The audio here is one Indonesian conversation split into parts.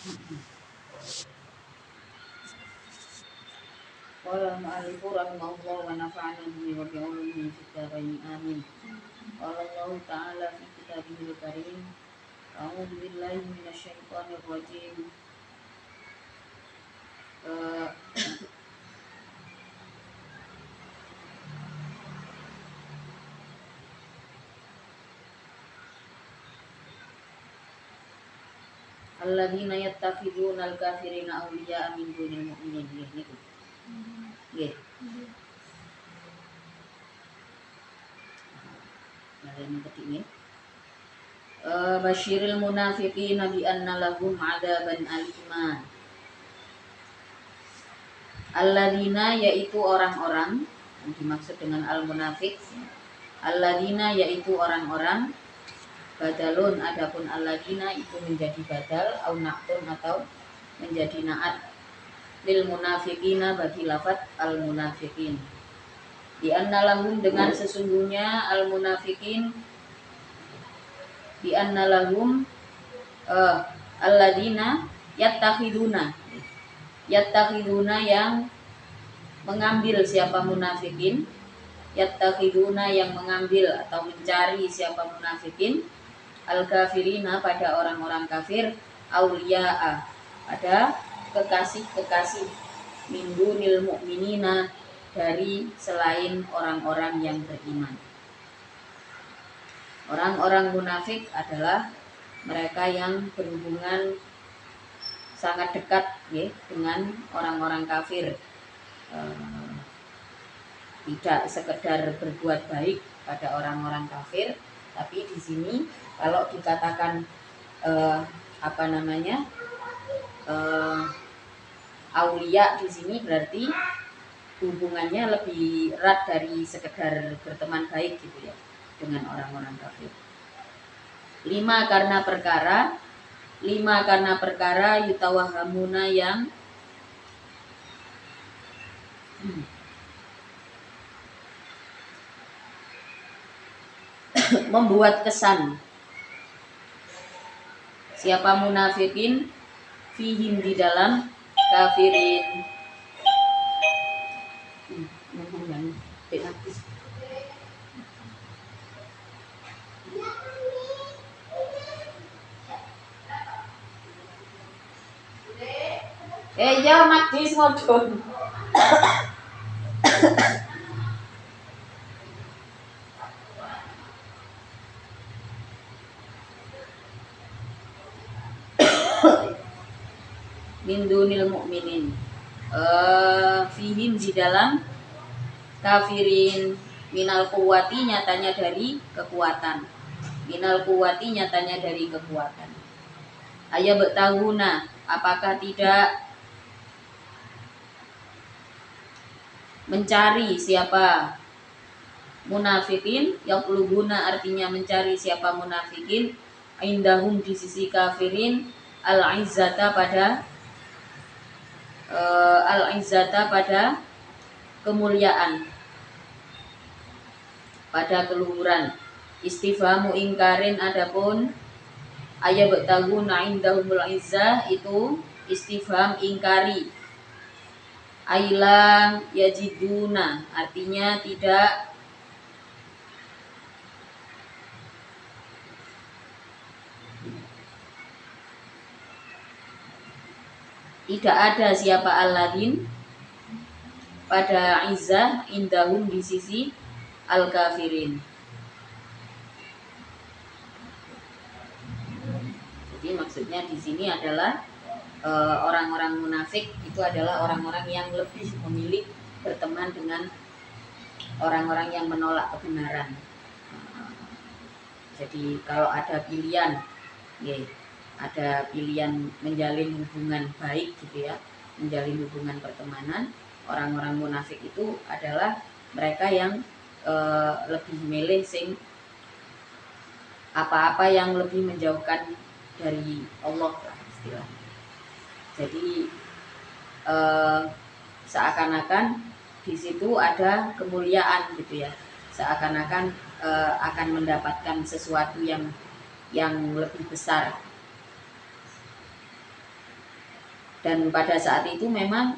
Qala al-mu'allifu rahimahullah wa nafa'ana bihi wa bi'ulumihi fid dharain amin. Qala Allah ta'ala fi kitabihil karim. A'udzu billahi minasy syaithanir rajim. Alladzina yattakhiduna al-kafirina awliya'a min dunil mu'minin. Niku. Nggih. Yang ketik nggih. Basyiril munafiqina bi anna lahum 'adzaban alima. Alladzina yaitu orang-orang yang dimaksud dengan al-munafik. Alladzina yaitu orang-orang, badalun adapun alladzina itu menjadi badal au na'tun atau menjadi na'at lil munafiqina bagi lafaz al-munafiqin. Di anna lahum dengan sesungguhnya al-munafiqin di anna lahum alladzina yattakhiduna yang mengambil siapa munafikin, yattakhiduna yang mengambil atau mencari siapa munafikin, al-kafirina pada orang-orang kafir, auliya'a pada kekasih-kekasih, min dunil mu'minina dari selain orang-orang yang beriman. Orang-orang munafik adalah mereka yang berhubungan sangat dekat ya, dengan orang-orang kafir, tidak sekedar berbuat baik pada orang-orang kafir, tapi di sini kalau dikatakan aulia di sini berarti hubungannya lebih erat dari sekedar berteman baik gitu ya dengan orang-orang kafir. Lima karena perkara yutawahamuna yang membuat kesan siapa munafikin fihim di dalam kafirin. Ya magis ngodon. Min dunil mu'minin, fihim di dalam kafirin, minal quwwati nyatanya dari kekuatan, minal quwwati nyatanya dari kekuatan. Aya betahuna, apakah tidak mencari siapa munafikin, yatlubuna artinya mencari siapa munafikin, indahum di sisi kafirin, al-izzata pada kemuliaan, pada keluhuran. Istifhamu ingkarin adapun aya betahuna indahumul izzah itu istifham ingkari. Ailang yajiduna artinya tidak ada siapa alladin pada izzah indahum di sisi al-kafirin. Jadi maksudnya di sini adalah orang-orang munafik itu adalah orang-orang yang lebih memilih berteman dengan orang-orang yang menolak kebenaran. Jadi kalau ada pilihan, ada pilihan menjalin hubungan baik gitu ya, menjalin hubungan pertemanan, orang-orang munafik itu adalah mereka yang lebih memilih apa-apa yang lebih menjauhkan dari Allah lah istilahnya. Jadi seakan-akan di situ ada kemuliaan gitu ya, seakan-akan akan mendapatkan sesuatu yang lebih besar. Dan pada saat itu memang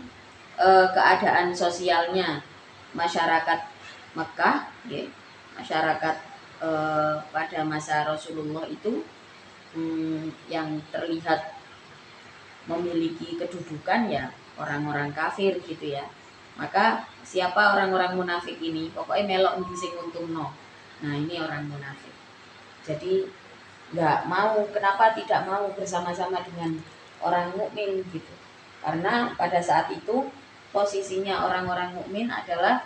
keadaan sosialnya masyarakat Mekah, ya, masyarakat pada masa Rasulullah itu yang terlihat memiliki kedudukan ya orang-orang kafir gitu ya. Maka siapa orang-orang munafik ini? Pokoknya melok ndi sing untungno. Nah, ini orang munafik. Jadi nggak mau, kenapa tidak mau bersama-sama dengan orang mukmin gitu? Karena pada saat itu posisinya orang-orang mukmin adalah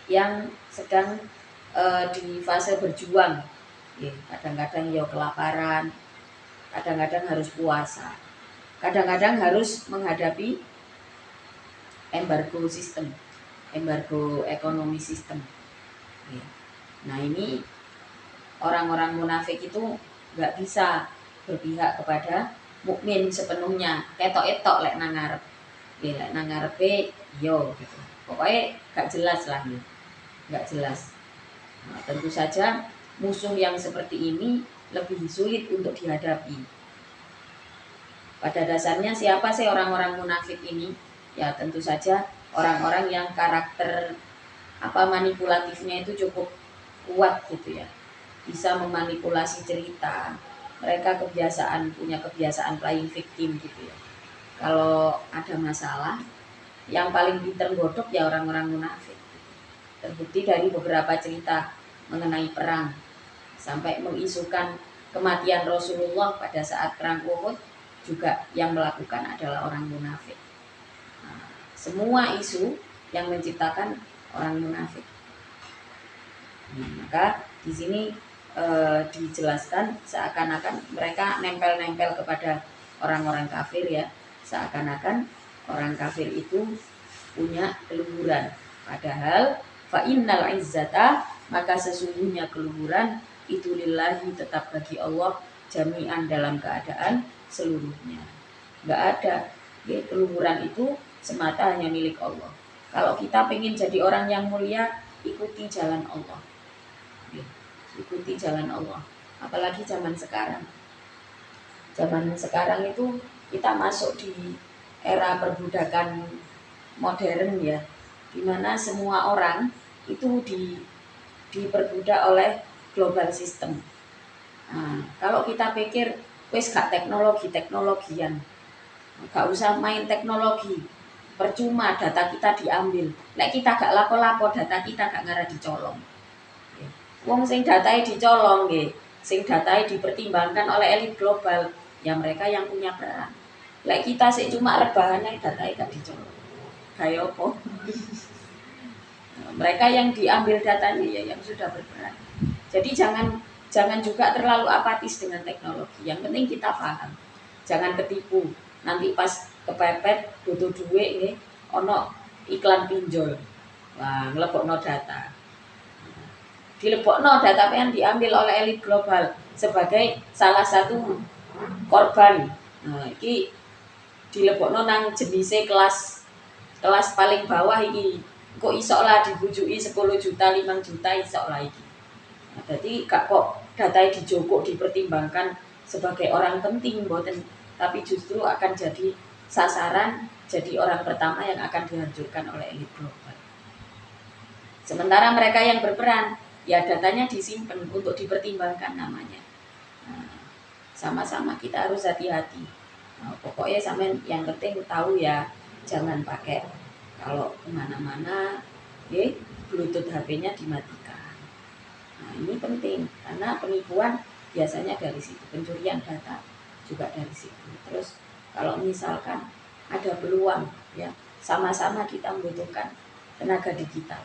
yang sedang di fase berjuang. Ya, kadang-kadang ya kelaparan, kadang-kadang harus puasa, kadang-kadang harus menghadapi embargo sistem, embargo ekonomi sistem. Ya. Nah, ini orang-orang munafik itu nggak bisa berpihak kepada mukmin sepenuhnya. Ketok-etok lek nang ngarep. Ya, lek nang ngarepe yo gitu. Pokoknya gak jelas lah ya. Gak jelas. Nah, tentu saja musuh yang seperti ini lebih sulit untuk dihadapi. Pada dasarnya siapa sih orang-orang munafik ini? Ya tentu saja orang-orang yang karakter manipulatifnya itu cukup kuat gitu ya. Bisa memanipulasi cerita. Mereka punya kebiasaan playing victim gitu ya. Kalau ada masalah, yang paling ditergodok ya orang-orang munafik. Terbukti dari beberapa cerita mengenai perang, sampai mengisukan kematian Rasulullah pada saat perang Uhud, juga yang melakukan adalah orang munafik. Nah, semua isu yang menciptakan orang munafik. Maka di sini dijelaskan seakan-akan mereka nempel-nempel kepada orang-orang kafir ya, seakan-akan orang kafir itu punya keluhuran. Padahal fa innal izzata, maka sesungguhnya keluhuran itu lillahi, tetap bagi Allah, jami'an dalam keadaan seluruhnya. Enggak ada ya, keluhuran itu semata hanya milik Allah. Kalau kita pengen jadi orang yang mulia, ikuti jalan Allah. Ya, ikuti jalan Allah. Apalagi zaman sekarang. Zaman sekarang itu kita masuk di era perbudakan modern ya, dimana semua orang itu diperbudak oleh global system. Nah, kalau kita pikir wes gak teknologian, gak usah main teknologi, percuma data kita diambil. Lek kita gak lapo-lapo, data kita gak ngarah dicolong. Wong sing datai dicolong nggih, sing datai dipertimbangkan oleh elit global, ya mereka yang punya peran. Lek kita sih cuma rebahannya, datai gak dicolong. Kayak apa? Mereka yang diambil datanya ya yang sudah berperan. Jadi jangan juga terlalu apatis dengan teknologi. Yang penting kita paham. Jangan ketipu. Nanti pas kepepet butuh duit ini ono iklan pinjol. Wah, ngelebokno data. Dilebokno data yang diambil oleh elit global sebagai salah satu korban. Nah, iki dilebokno nang jenise kelas paling bawah iki. Kok isok lah dibujui 10 juta, 5 juta isok lah iki. Nah, jadi gak kok data dijogok dipertimbangkan sebagai orang penting mboten, tapi justru akan jadi sasaran, jadi orang pertama yang akan dihancurkan oleh elit global. Sementara mereka yang berperan, ya datanya disimpan untuk dipertimbangkan namanya. Nah, sama-sama kita harus hati-hati. Nah, pokoknya sama yang penting tahu ya, jangan pakai kalau kemana-mana, Bluetooth HP-nya dimatikan. Nah, ini penting karena penipuan biasanya dari situ, pencurian data juga dari situ. Terus kalau misalkan ada peluang, ya sama-sama kita membutuhkan tenaga digital.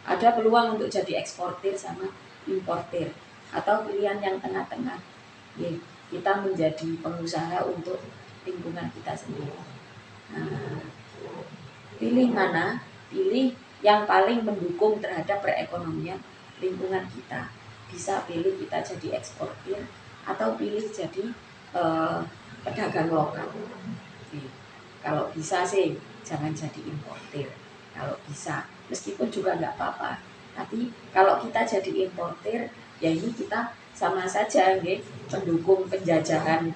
Ada peluang untuk jadi eksportir sama importir, atau pilihan yang tengah-tengah, ya, kita menjadi pengusaha untuk lingkungan kita sendiri. Nah, pilih mana? Pilih yang paling mendukung terhadap perekonomian lingkungan kita. Bisa pilih kita jadi eksportir atau pilih jadi pedagang lokal. Kalau bisa sih jangan jadi importir. Kalau bisa, meskipun juga nggak apa-apa. Tapi kalau kita jadi importir, ya ini kita sama saja mendukung penjajahan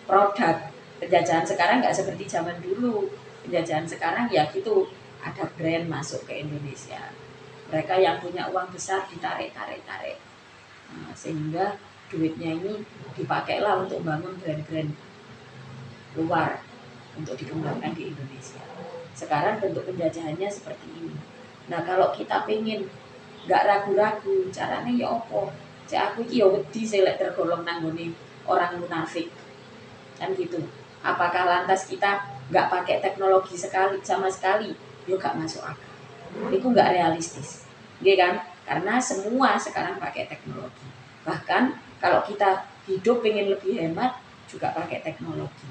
produk Penjajahan sekarang nggak seperti zaman dulu. Penjajahan sekarang ya gitu, ada brand masuk ke Indonesia. Mereka yang punya uang besar ditarik. Sehingga duitnya ini dipakailah untuk bangun brand-brand luar untuk dikembangkan di Indonesia. Sekarang bentuk penjajahannya seperti ini. Nah kalau kita pengen nggak ragu-ragu, caranya ya opo. Cek aku iki ya wedi selek tergolong nanggone orang munafik. Kan gitu. Apakah lantas kita nggak pakai teknologi sama sekali? Yo gak masuk akal. Itu nggak realistis. Iya kan? Karena semua sekarang pakai teknologi. Bahkan kalau kita hidup pengen lebih hemat juga pakai teknologi.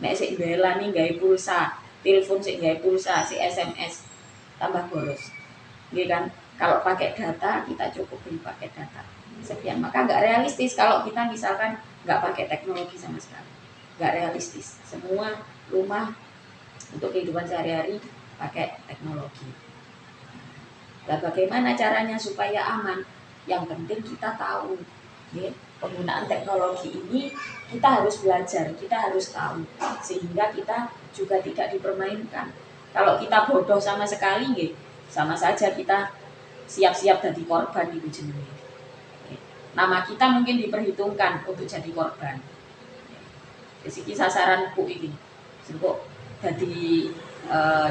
Nek sik bela nih gawe pulsa, telepon sik gawe pulsa, si SMS tambah boros. Iya kan? Kalau pakai data kita cukup beli pakai data sekian, maka nggak realistis kalau kita misalkan nggak pakai teknologi sama sekali. Nggak realistis. Semua rumah untuk kehidupan sehari-hari pakai teknologi. Nah, bagaimana caranya supaya aman? Yang penting kita tahu, ya, penggunaan teknologi ini kita harus belajar, kita harus tahu, sehingga kita juga tidak dipermainkan. Kalau kita bodoh sama sekali, ya, sama saja kita siap-siap jadi korban itu jenenge. Nama kita mungkin diperhitungkan untuk jadi korban. Jadi sasaranku ini,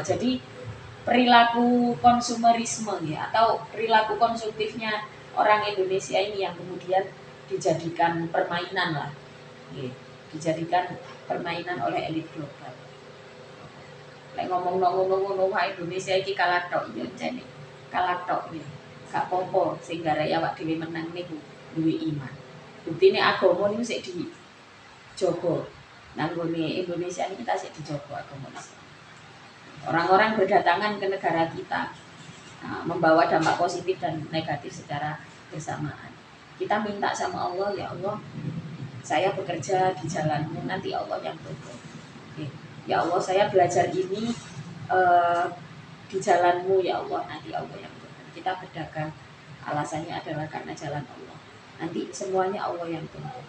jadi perilaku konsumerisme ya, atau perilaku konsumtifnya orang Indonesia ini yang kemudian dijadikan permainan lah, ya, dijadikan permainan oleh elit global. Lek ngomong Indonesia ini kalah tok ya jane. Kalah tok ya. Gak popo sehingga raya awak dhewe menang niku duwe iman. Buktine agama niku sik dijogo. Nanggone Indonesia ini kita sik dijogo agama Islam. Orang-orang berdatangan ke negara kita, membawa dampak positif dan negatif secara bersamaan. Kita minta sama Allah, ya Allah, saya bekerja di jalanmu, nanti Allah yang tuntun. Ya Allah, saya belajar ini di jalanmu, ya Allah, nanti Allah yang tuntun. Kita berdagang, alasannya adalah karena jalan Allah. Nanti semuanya Allah yang tuntun.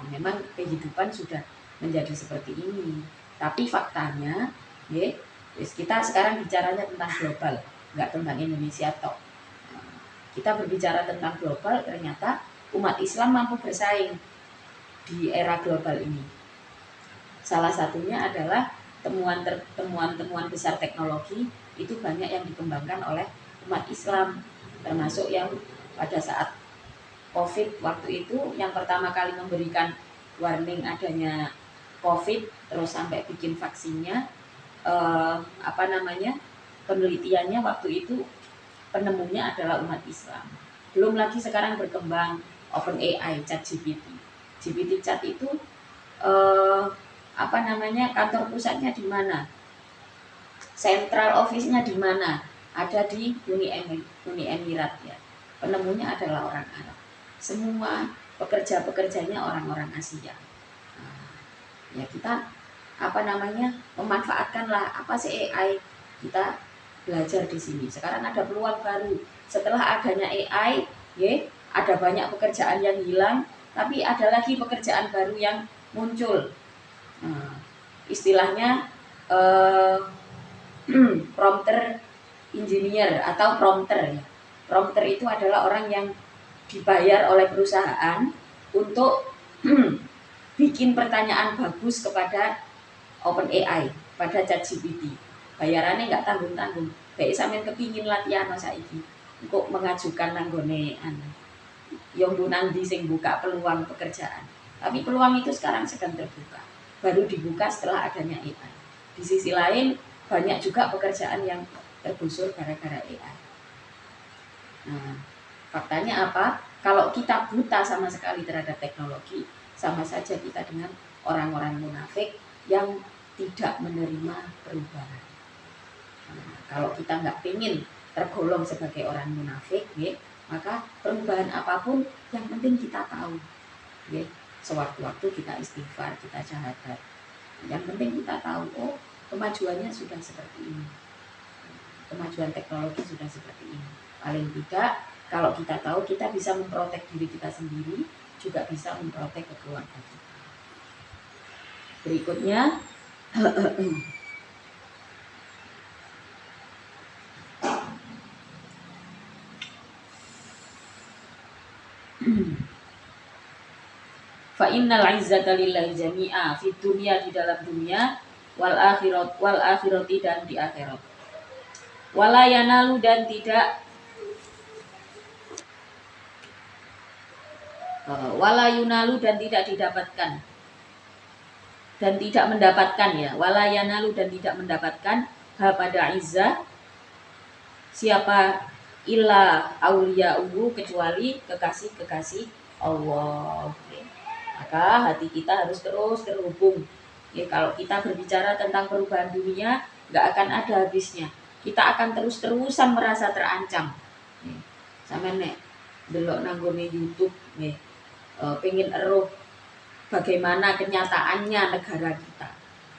Memang kehidupan sudah menjadi seperti ini. Tapi faktanya, ya, kita sekarang bicaranya tentang global, nggak tentang Indonesia toh. Kita berbicara tentang global, ternyata umat Islam mampu bersaing di era global ini. Salah satunya adalah temuan besar teknologi itu banyak yang dikembangkan oleh umat Islam, termasuk yang pada saat COVID waktu itu yang pertama kali memberikan warning adanya COVID, terus sampai bikin vaksinnya, penelitiannya waktu itu penemunya adalah umat Islam. Belum lagi sekarang berkembang OpenAI, ChatGPT. GPT Chat itu kantor pusatnya di mana, central office-nya di mana, ada di Uni Emirat ya. Penemunya adalah orang Arab. Semua pekerjanya orang-orang Asia. Ya kita memanfaatkanlah apa sih AI, kita belajar di sini. Sekarang ada peluang baru setelah adanya AI, ya, ada banyak pekerjaan yang hilang, tapi ada lagi pekerjaan baru yang muncul. Istilahnya prompter engineer atau prompter ya. Prompter itu adalah orang yang dibayar oleh perusahaan untuk bikin pertanyaan bagus kepada OpenAI, pada ChatGPT. Bayarannya nggak tanggung-tanggung. Baik sampean kepingin latihan saiki untuk mengajukan nanggone yang nang di sing buka peluang pekerjaan. Tapi peluang itu sekarang sedang terbuka. Baru dibuka setelah adanya AI. Di sisi lain banyak juga pekerjaan yang tergusur gara-gara AI. Nah, faktanya apa? Kalau kita buta sama sekali terhadap teknologi, sama saja kita dengan orang-orang munafik yang tidak menerima perubahan. Nah, kalau kita nggak ingin tergolong sebagai orang munafik, ya, maka perubahan apapun yang penting kita tahu. Ya, sewaktu-waktu kita istighfar, kita syahadat. Yang penting kita tahu, oh kemajuannya sudah seperti ini. Kemajuan teknologi sudah seperti ini. Paling tidak, kalau kita tahu, kita bisa memprotek diri kita sendiri, juga bisa memprotek keluarga kita. Berikutnya fa innal izzata lillahi jami'a fid dunya, di dalam dunia, wal akhirati dan di akhirat. Wala yanalu dan tidak wala yunalu dan tidak didapatkan dan tidak mendapatkan ya, wala yanalu dan tidak mendapatkan pada izzah siapa illa auliya'uhu, kecuali kekasih-kekasih Allah. Maka hati kita harus terus terhubung. Ya, kalau kita berbicara tentang perubahan dunia, nggak akan ada habisnya. Kita akan terus-terusan merasa terancam. Sampe nek delok nanggone YouTube nih, pengen eruh bagaimana kenyataannya negara kita,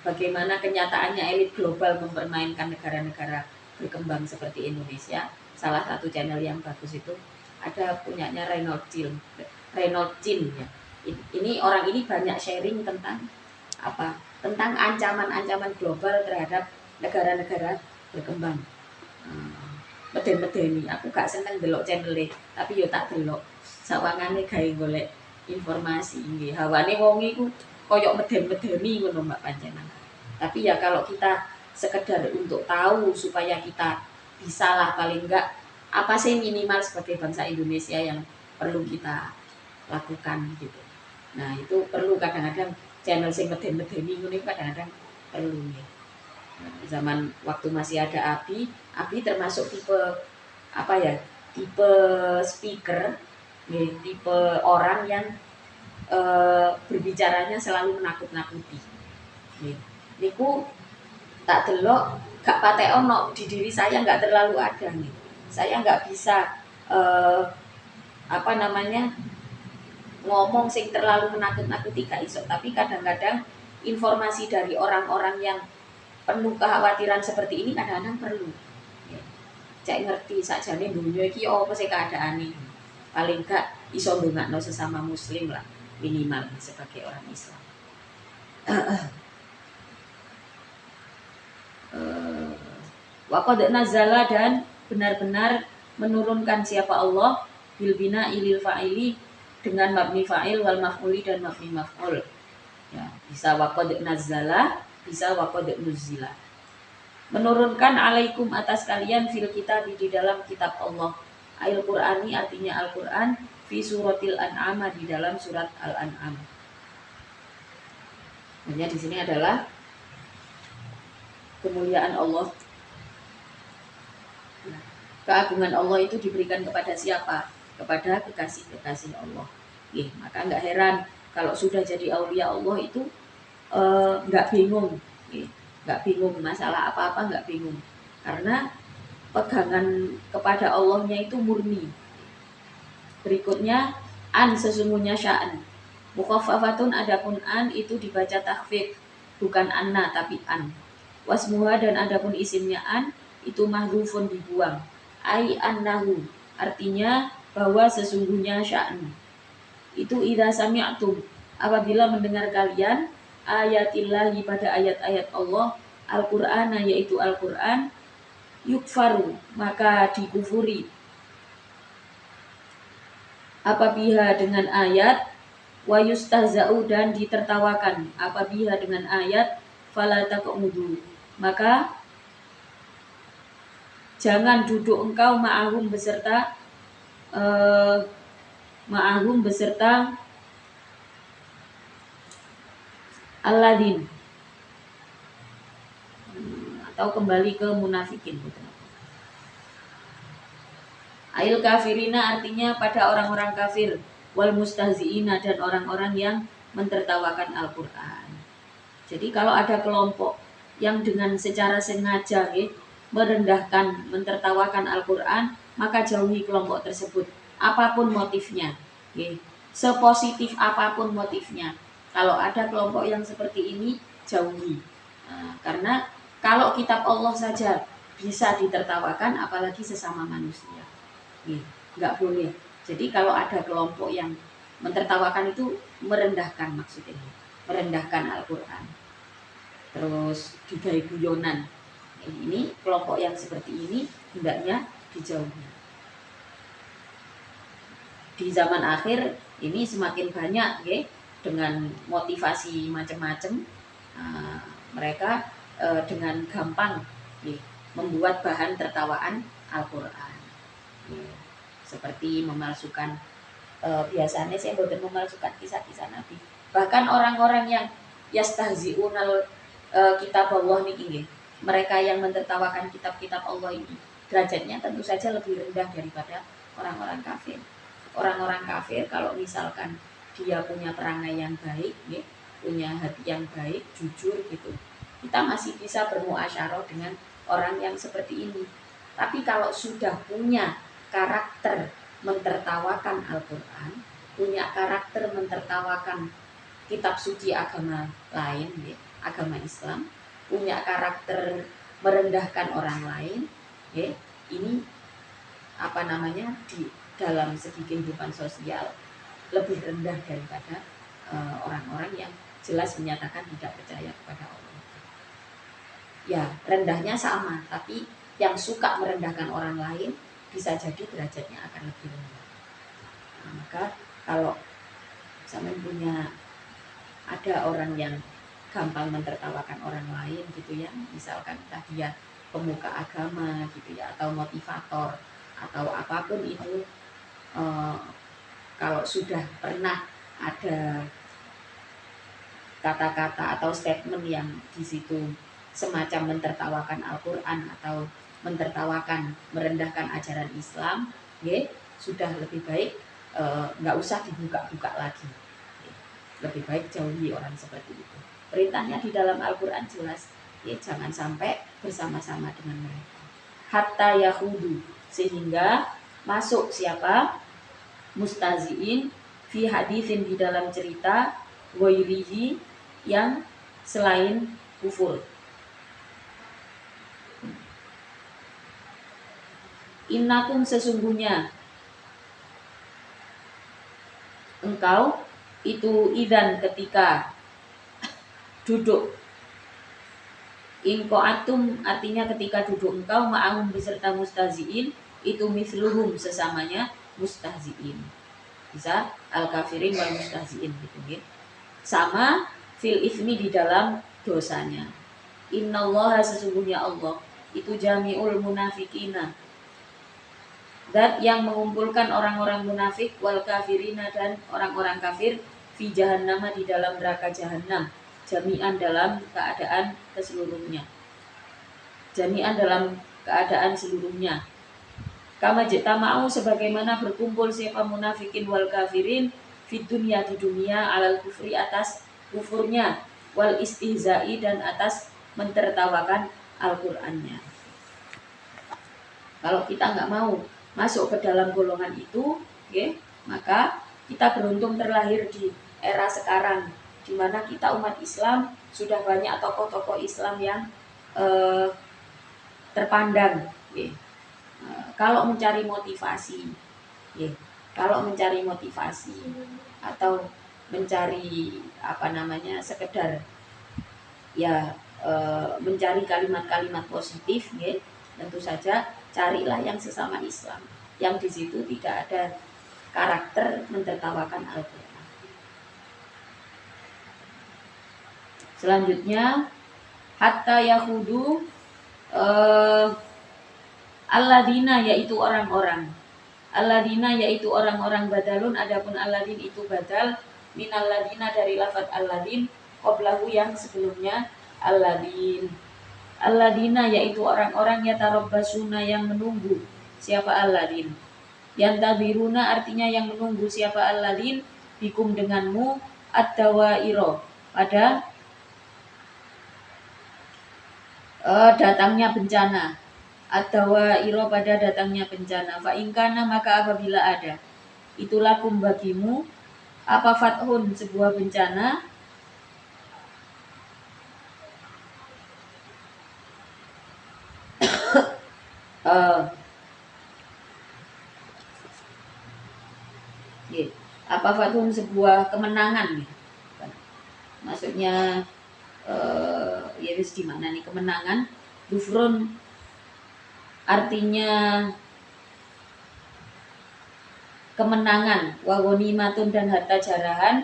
bagaimana kenyataannya elit global mempermainkan negara-negara berkembang seperti Indonesia. Salah satu channel yang bagus itu ada punyanya Reynold Chin ya. Ini orang ini banyak sharing tentang apa? Tentang ancaman-ancaman global terhadap negara-negara berkembang. Meden-medeni, aku gak seneng delok channel tapi yo tak delok. Sawangane gawe golek informasi nggih. Hawane wong iku koyok meden-medeni ngono Mbak panjenengan. Tapi ya kalau kita sekedar untuk tahu supaya kita bisalah paling enggak apa sih minimal sebagai bangsa Indonesia yang perlu kita lakukan gitu. Nah, itu perlu kadang-kadang channel sing meden-medeni ngono kadang-kadang perlu nih. Zaman waktu masih ada Abi termasuk tipe apa ya, tipe speaker, tipe orang yang berbicaranya selalu menakut-nakuti. Niku tak delok gak patek ono di diri saya, nggak terlalu ada nih. Saya nggak bisa apa namanya ngomong sing terlalu menakut-nakuti gak iso. Tapi kadang-kadang informasi dari orang-orang yang penuh kekhawatiran seperti ini kadang-kadang perlu. Cek ngerti sakjane dunia iki apa sih keadaane. Paling gak iso ndongakno sesama muslim lah minimal sebagai orang Islam. Waqad nazala dan benar-benar menurunkan siapa Allah bil bina ilil fa'ili dengan mabni fa'il wal maf'uli dan mabni maf'ul. Ya, bisa waqad nazala, bisa waqad nuzila. Menurunkan alaikum atas kalian fil kitab di dalam kitab Allah. Al-Qur'ani artinya Al-Qur'an, fi suratil An'am di dalam surat Al-An'am. Hanya di sini adalah kemuliaan Allah. Keagungan Allah itu diberikan kepada siapa? Kepada kekasih-kekasih Allah. Maka nggak heran kalau sudah jadi aulia Allah itu nggak bingung. Nggak bingung masalah apa-apa, nggak bingung karena pegangan kepada Allahnya itu murni. Berikutnya an, sesungguhnya sya'an mukhaffafatun, adapun an itu dibaca takhfif, bukan anna tapi an. Wasmuha dan adapun isimnya an itu mahdhufun, dibuang. Ai annahu, artinya bahwa sesungguhnya sya'an itu idza sami'tum, apabila mendengar kalian ayatillahi, pada ayat-ayat Allah, Al-Qur'ana yaitu Al-Qur'an, yukfaru maka dikufuri, apabila dengan ayat, wa yustahza'u dan ditertawakan apabila dengan ayat, fala taq'udu maka jangan duduk engkau ma'ahum beserta alladzin, atau kembali ke munafikin. Ail kafirina artinya pada orang-orang kafir, wal mustahziina dan orang-orang yang mentertawakan Al-Qur'an. Jadi kalau ada kelompok yang dengan secara sengaja merendahkan, mentertawakan Al-Qur'an, maka jauhi kelompok tersebut apapun motifnya. Sepositif apapun motifnya. Kalau ada kelompok yang seperti ini, jauhi. Karena kalau kitab Allah saja bisa ditertawakan, apalagi sesama manusia. Nggak boleh. Jadi kalau ada kelompok yang mentertawakan itu merendahkan maksudnya. merendahkan Al-Quran, terus digawe guyonan. Ini kelompok yang seperti ini hendaknya dijauhi. Di zaman akhir ini semakin banyak ya, dengan motivasi macam-macam, mereka dengan gampang ya, membuat bahan tertawaan Al-Quran ya, seperti memalsukan, biasanya saya boten memalsukan kisah-kisah Nabi. Bahkan orang-orang yang yastahzi'unal kitab Allah niki, mereka yang mentertawakan kitab-kitab Allah ini, derajatnya tentu saja lebih rendah daripada orang-orang kafir. Orang-orang kafir kalau misalkan dia punya perangai yang baik, ya, punya hati yang baik, jujur gitu, kita masih bisa bermuasyarah dengan orang yang seperti ini. Tapi kalau sudah punya karakter mentertawakan Al-Quran, punya karakter mentertawakan kitab suci agama lain, ya, agama Islam, punya karakter merendahkan orang lain, ya, ini apa namanya, di dalam segi kehidupan sosial lebih rendah daripada orang-orang yang jelas menyatakan tidak percaya kepada Allah. Ya, rendahnya sama, tapi yang suka merendahkan orang lain bisa jadi derajatnya akan lebih rendah. Nah, maka kalau sampai punya ada orang yang gampang mentertawakan orang lain gitu ya, misalkan entah dia pemuka agama gitu ya, atau motivator atau apapun itu, kalau sudah pernah ada kata-kata atau statement yang di situ semacam mentertawakan Al-Quran atau mentertawakan, merendahkan ajaran Islam, ya, sudah lebih baik nggak usah dibuka-buka lagi. Lebih baik jauhi orang seperti itu. Perintahnya di dalam Al-Quran jelas, ya, jangan sampai bersama-sama dengan mereka. Hatta yahudu, sehingga masuk siapa? Mustaziin fi hadithin, di dalam cerita wairihi, yang selain kufur. Innakum, sesungguhnya engkau itu, idan, ketika duduk, inqoatum, artinya ketika duduk engkau, ma'ahum, beserta mustaziin, itu misluhum, sesamanya mustahziin. Bisa al-kafirin wal mustahziin gitu ya. Sama fil ismi, di dalam dosanya. Innallaha, sesungguhnya Allah itu jami'ul munafikina, zat yang mengumpulkan orang-orang munafik, wal kafirina, dan orang-orang kafir, fi jahannama, di dalam neraka jahanam, jami'an, dalam keadaan keseluruhnya, jami'an, dalam keadaan seluruhnya. Kama jitama'u, sebagaimana berkumpul siapa munafikin wal kafirin, fid dunya, di dunia, alal kufri, atas kufurnya, wal istihza'i, dan atas mentertawakan Al-Qur'annya. Kalau kita nggak mau masuk ke dalam golongan itu, ya, maka kita beruntung terlahir di era sekarang, di mana kita umat Islam sudah banyak tokoh-tokoh Islam yang terpandang, ya. Kalau mencari motivasi, ya, kalau mencari motivasi atau mencari apa namanya, sekedar ya mencari kalimat-kalimat positif, ya, tentu saja carilah yang sesama Islam, yang di situ tidak ada karakter mentertawakan Al-Quran. Selanjutnya, hatta yahudu, alladina, yaitu orang-orang, alladina, yaitu orang-orang, badalun, adapun alladin itu badal, minalladina, dari lafaz alladin, qoblahu, yang sebelumnya alladin. Alladina, yaitu orang-orang, yatarabbasuna, yang menunggu siapa alladin. Yantadhiruna, artinya yang menunggu siapa alladin, bikum, denganmu, ad-dawairo, pada datangnya bencana, ad-dawairo, pada datangnya bencana. Fa ingkana, maka apabila ada, itulah kum, bagimu, apa fathun, sebuah bencana, apa fathun, sebuah kemenangan, maksudnya ya wis di mana nih kemenangan. Dufrun artinya kemenangan, wa ghanimatun dan harta jarahan,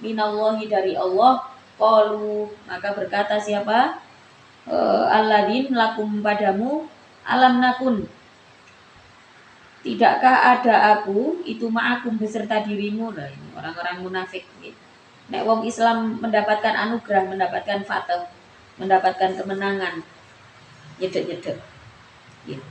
minallahi dari Allah. Qalu maka berkata siapa? Alladzin lakum padamu, alam nakun, tidakkah ada aku itu ma'akum beserta dirimu. Nah, ini orang-orang munafik gitu. Nek wong Islam mendapatkan anugerah, mendapatkan fatah, mendapatkan kemenangan, nyedek-nyedek gitu.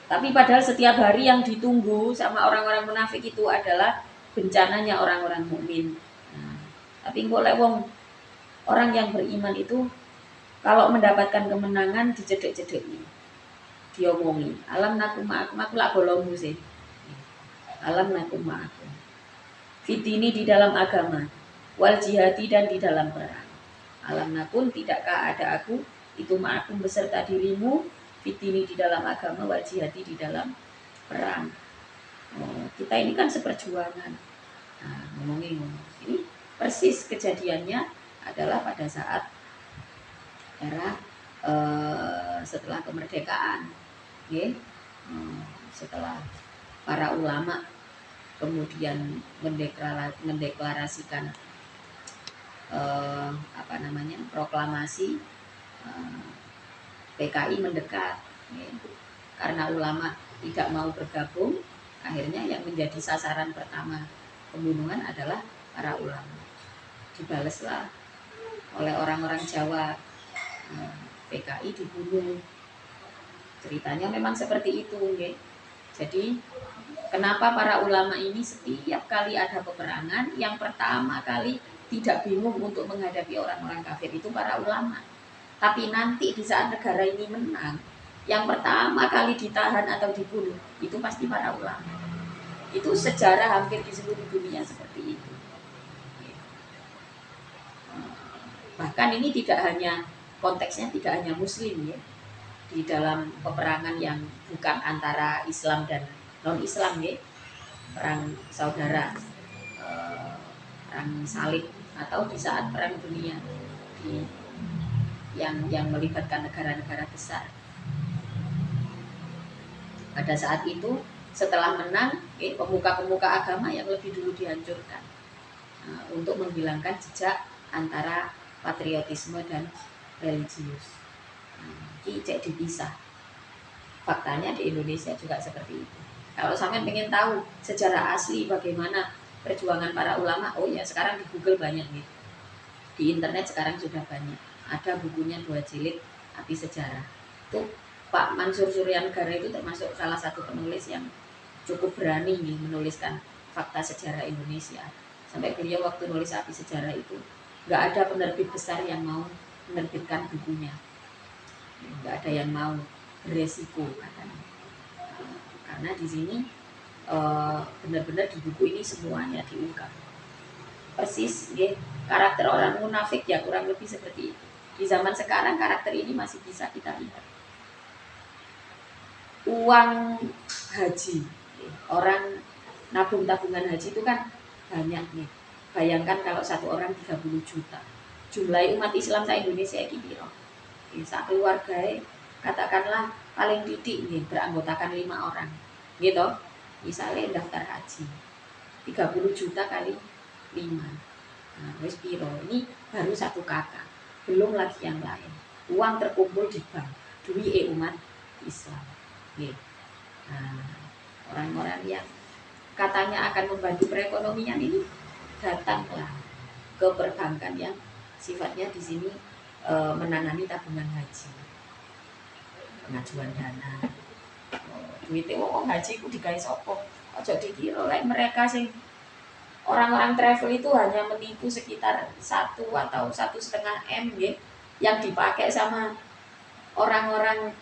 Tapi padahal setiap hari yang ditunggu sama orang-orang munafik itu adalah bencananya orang-orang mukmin. Nah, tapi kok lek wong orang yang beriman itu kalau mendapatkan kemenangan dicedek-cedeki, diomongi, alam nakum ma'akum, aku lak bolongmu sih. Alam nakum ma'akum. Fitini di dalam agama, wal jihadi dan di dalam perang. Alam nakun, tidakkah ada aku itu ma'akum beserta dirimu, fitini di dalam agama, wal jihadi di dalam perang. Kita ini kan seperjuangan. Nah, ngomongin ini persis kejadiannya adalah pada saat era setelah kemerdekaan, setelah para ulama kemudian mendeklarasikan proklamasi PKI mendekat, karena ulama tidak mau bergabung, akhirnya yang menjadi sasaran pertama pembunuhan adalah para ulama. Dibaleslah oleh orang-orang Jawa, PKI dibunuh. Ceritanya memang seperti itu, ya. Jadi kenapa para ulama ini setiap kali ada peperangan, yang pertama kali tidak bingung untuk menghadapi orang-orang kafir itu para ulama. Tapi nanti di saat negara ini menang, yang pertama kali ditahan atau dibunuh itu pasti para ulama. Itu sejarah hampir di seluruh dunia seperti itu. Bahkan ini tidak hanya konteksnya, tidak hanya Muslim, ya. Di dalam peperangan yang bukan antara Islam dan non-Islam, ya, perang saudara, perang salib, atau di saat perang dunia yang melibatkan negara-negara besar. Pada saat itu setelah menang, pemuka-pemuka agama yang lebih dulu dihancurkan, untuk menghilangkan jejak antara patriotisme dan religius. Cek dipisah. Faktanya di Indonesia juga seperti itu. Kalau sampai pengen tahu sejarah asli bagaimana perjuangan para ulama, oh ya sekarang di Google banyak nih. Di internet sekarang sudah banyak. Ada bukunya 2 jilid, Api Sejarah. Itu Pak Mansur Suryanegara itu termasuk salah satu penulis yang cukup berani nih menuliskan fakta sejarah Indonesia. Sampai beliau waktu nulis Api Sejarah itu nggak ada penerbit besar yang mau menerbitkan bukunya. Nggak ada yang mau beresiko katanya. Karena di sini benar-benar di buku ini semuanya diungkap. Persis, ya, karakter orang munafik ya kurang lebih seperti itu. Di zaman sekarang karakter ini masih bisa kita lihat. Uang haji, orang nabung tabungan haji itu kan banyak nih. Bayangkan kalau satu orang 30 juta. Jumlah umat Islam di Indonesia ini piro? Sak keluarga katakanlah paling titik nih beranggotakan 5 orang. Gitu. Misalnya daftar haji 30 juta kali 5. Nah, wis piro? Ini baru satu kakak. Belum lagi yang lain. Uang terkumpul di bank, duit umat Islam. Gitu. Nah, orang-orang yang katanya akan membantu perekonomian ini datanglah ke perbankan yang sifatnya di sini menangani tabungan haji, pengajuan dana. Duitnya wong haji ku digawe sapa? Aja dikira lek mereka sing orang-orang travel itu hanya menipu sekitar 1 atau 1,5 M, ya, yang dipakai sama orang-orang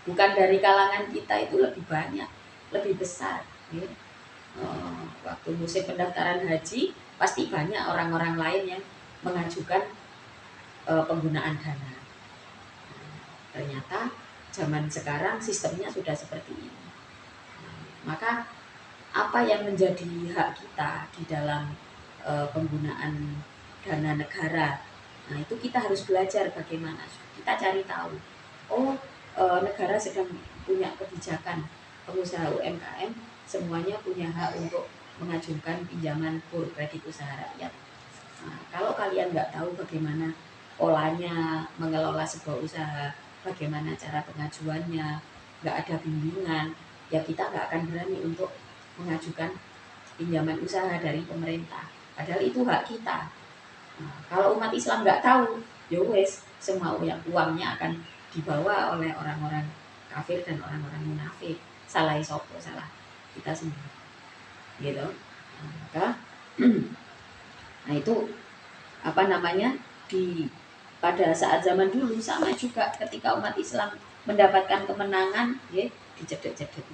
bukan dari kalangan kita itu lebih banyak, lebih besar, ya. Waktu musim pendaftaran haji pasti banyak orang-orang lain yang mengajukan penggunaan dana. Ternyata zaman sekarang sistemnya sudah seperti ini. Maka apa yang menjadi hak kita di dalam penggunaan dana negara. Nah itu kita harus belajar bagaimana kita cari tahu. Oh negara sedang punya kebijakan pengusaha UMKM semuanya punya hak untuk mengajukan pinjaman kur kredit usaha rakyat. Nah, kalau kalian nggak tahu bagaimana polanya mengelola sebuah usaha, bagaimana cara pengajuannya, nggak ada bimbingan, ya kita nggak akan berani untuk mengajukan pinjaman usaha dari pemerintah. Padahal itu hak kita. Nah, kalau umat Islam nggak tahu, ya wes semua uangnya akan dibawa oleh orang-orang kafir dan orang-orang munafik. Salah sopo, salah kita sendiri. Gitu. Nah, maka nah itu apa namanya di pada saat zaman dulu sama juga ketika umat Islam mendapatkan kemenangan ya dicedek-cedek.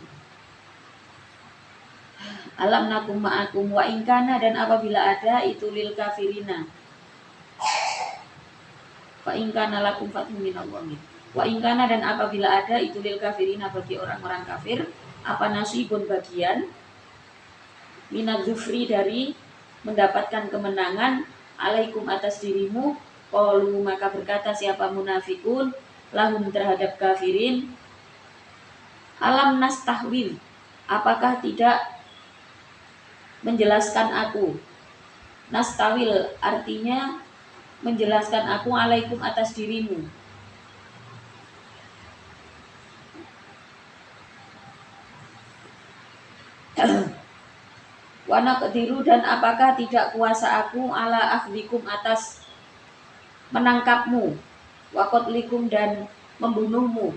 Alam nakum ma'akum wa ingkana, dan apabila ada itu lil kafirina fa ingkana lakum fathum minallahi wa ingkana, dan apabila ada itu lil kafirina bagi orang-orang kafir apa nasibun bagian minaz zufri dari mendapatkan kemenangan alaikum atas dirimu. Qalu maka berkata siapa munafikun lahum terhadap kafirin, alam nastahwil, apakah tidak menjelaskan aku. Nastawil artinya menjelaskan aku alaikum atas dirimu. Wa naqdiru, dan apakah tidak kuasa aku ala akhdikum atas menangkapmu, wa qatlikum dan membunuhmu,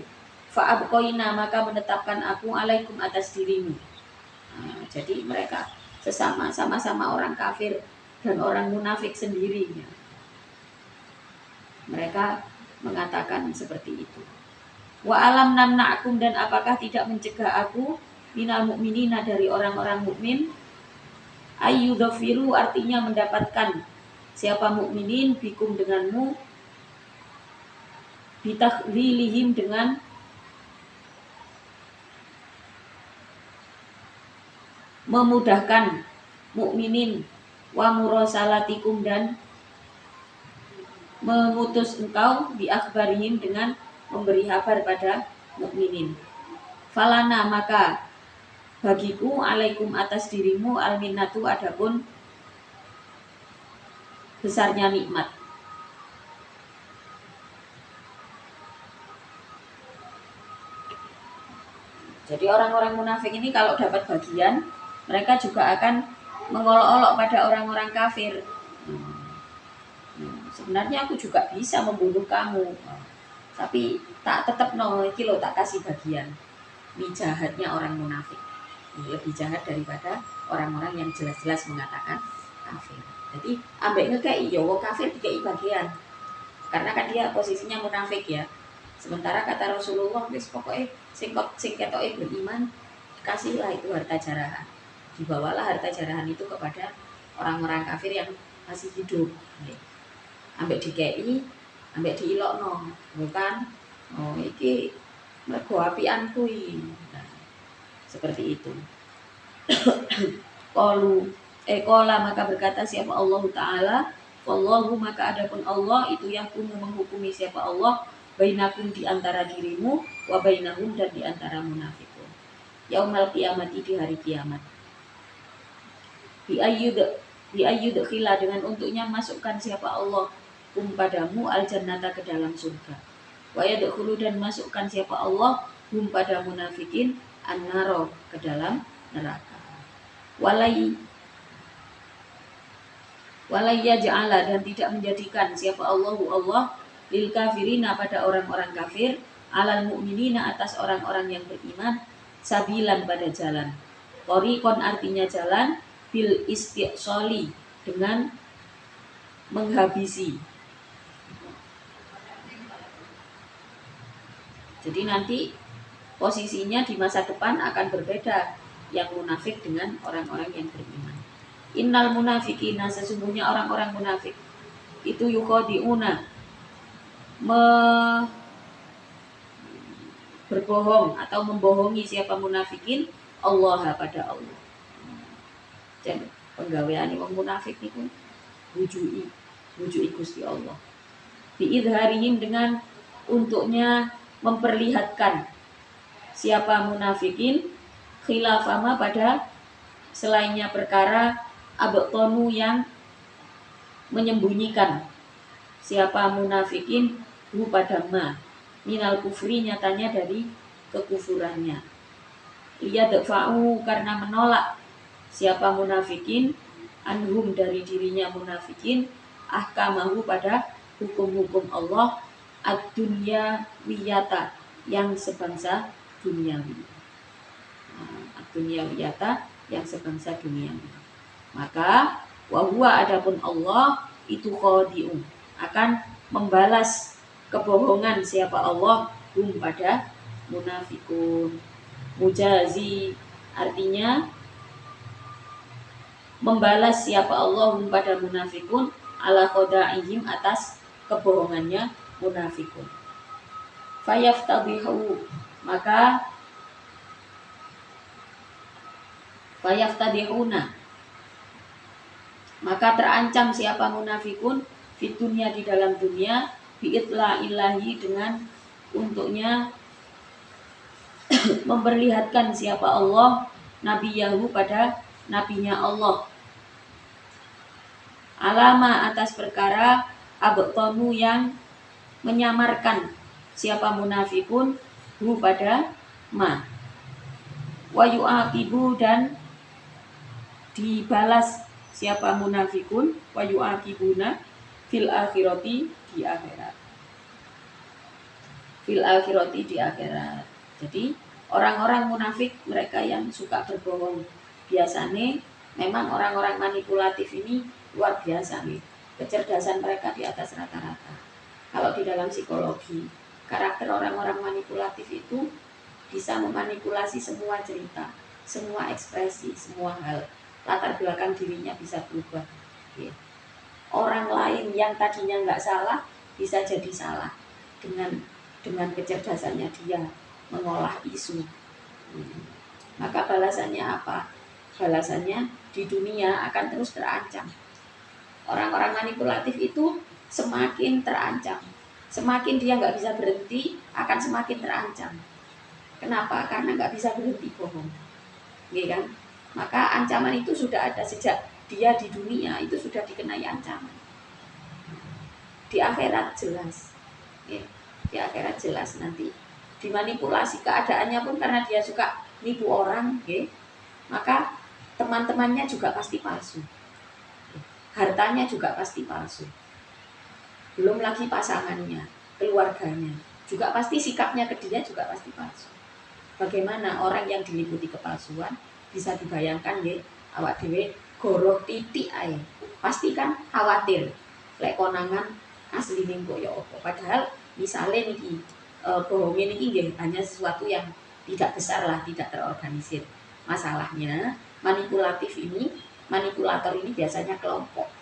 fa abqaina maka menetapkan aku alaikum atas dirimu. Nah, jadi mereka sama-sama orang kafir dan orang munafik sendirinya. Mereka mengatakan seperti itu. Wa alam namna'akum, dan apakah tidak mencegah aku minal mu'minina dari orang-orang mukmin. Ayyudhafiru artinya mendapatkan siapa mukminin bikum denganmu, bitakhlilihim dengan memudahkan mukminin, wa murasalatikum dan mengutus engkau bi akhbarihim dengan memberi kabar pada mukminin. Falana maka bagiku alaikum atas dirimu alminnatu adapun besarnya nikmat. Jadi orang-orang munafik ini kalau dapat bagian, mereka juga akan mengolok-olok pada orang-orang kafir. Sebenarnya aku juga bisa membunuh kamu, tapi tak tetap kilo tak kasih bagian. Ini jahatnya orang munafik. Ini lebih jahat daripada orang-orang yang jelas-jelas mengatakan kafir. Jadi ambek ngekei yo kafir dikei bagian. Karena kan dia posisinya munafik ya. Sementara kata Rasulullah wis pokoknya sing ketoke beriman kasihlah itu harta jarahan. Dibawalah harta jarahan itu kepada orang-orang kafir yang masih hidup. Ambek dikei, ambek diilokno, bukan? Oh iki mergo apian kuwi. Nah, seperti itu. Kola maka berkata siapa Allah Ta'ala, wallahu maka adapun Allah itu yang menghukumi siapa Allah bainakum di antara dirimu wa bainahum dan di antara munafikun. Yaumal qiyamati di hari kiamat. Bi ayyud khila dengan untuknya masukkan siapa Allah padamu al jannata ke dalam surga. Wa yadkhulu dan masukkan siapa Allah pada munafikin an-naro ke dalam neraka. Walaya ja'ala dan tidak menjadikan siapa Allahu Allah lil kafirina pada orang-orang kafir alal mu'minina atas orang-orang yang beriman sabilan pada jalan. Thoriqon artinya jalan, bil istiqsali dengan menghabisi. Jadi nanti posisinya di masa depan akan berbeda yang munafik dengan orang-orang yang beriman. Innal munafikina sesungguhnya orang-orang munafik itu yukhadi'una berbohong atau membohongi siapa munafikin Allah pada Allah. Dan penggaweane wong munafik niku bujui wujuki Gusti Allah. Biidharihim dengan untuknya memperlihatkan siapa munafikin khilafama pada selainnya perkara abtonu yang menyembunyikan siapa munafikin hu pada ma minal kufri nyatanya dari kekufurannya. Liyadfa'u karena menolak siapa munafikin anhum dari dirinya munafikin ahkamahu pada hukum-hukum Allah ad-dunya wiyata yang sebangsa duniawi. Ad-dunya wiyata yang sebangsa duniawi. Maka wahwa adapun Allah itu khadi'un akan membalas kebohongan siapa Allah hum pada munafikun. Mujazi artinya membalas siapa Allah hum pada munafikun ala khada'ihim atas kebohongannya munafikun. Fayaftadihu maka fayaftadihuna maka terancam siapa munafikun di dunia di dalam dunia bi'itla ilahi dengan untuknya memperlihatkan siapa Allah nabiyahu pada nabinya Allah alama atas perkara abtonu yang menyamarkan siapa munafikun hu pada ma wa yu'aqibu dan dibalas siapa munafikun wa yu'aqibuna fil akhirati di akhirat. Fil akhirati di akhirat. Jadi orang-orang munafik mereka yang suka berbohong biasanya memang orang-orang manipulatif ini luar biasa nih. Kecerdasan mereka di atas rata-rata. Kalau di dalam psikologi, karakter orang-orang manipulatif itu bisa memanipulasi semua cerita, semua ekspresi, semua hal. Latar belakang dirinya bisa berubah. Orang lain yang tadinya nggak salah bisa jadi salah dengan kecerdasannya dia mengolah isu. Maka balasannya apa? Balasannya di dunia akan terus terancam. Orang-orang manipulatif itu semakin terancam. Semakin dia nggak bisa berhenti, akan semakin terancam. Kenapa? Karena nggak bisa berhenti bohong. Iya kan? Maka ancaman itu sudah ada sejak dia di dunia, itu sudah dikenai ancaman. Di akhirat jelas. Ya, di akhirat jelas nanti. Dimanipulasi keadaannya pun karena dia suka nipu orang, ya, maka teman-temannya juga pasti palsu. Hartanya juga pasti palsu. Belum lagi pasangannya, keluarganya. Juga pasti sikapnya ke dia juga pasti palsu. Bagaimana orang yang diliputi kepalsuan bisa dibayangkan ya, awak dhewe goroh titik ae. Pasti kan khawatir lek konangan asline kok ya apa. Padahal misalnya niki bohongnya niki nggih hanya sesuatu yang tidak besar lah, tidak terorganisir. Masalahnya manipulator ini biasanya kelompok.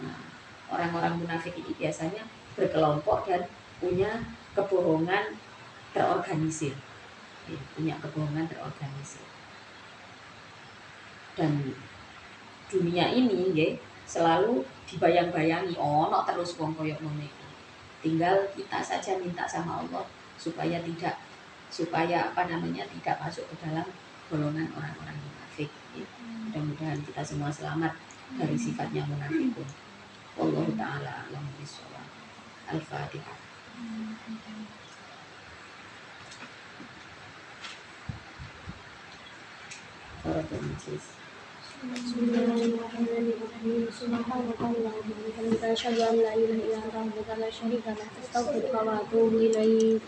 Nah, orang-orang munafik ini biasanya berkelompok dan punya kebohongan terorganisir. Punya kebohongan terorganisir. Dan dunia ini ya, selalu dibayang-bayangi ono terus wong koyo ngono iki. Tinggal kita saja minta sama Allah supaya tidak masuk ke dalam golongan orang-orang munafik. Ya. Mudah-mudahan kita semua selamat dari sifatnya munafikun. Wallahu taala a'lam bishawab. Al-Fatihah. Suratul Majlis. Bismillahirrahmanirrahim. Subhanallahumma wa bihamdihi, asyhadu an la ilaha illa anta, astaghfiruka wa atubu ilaik.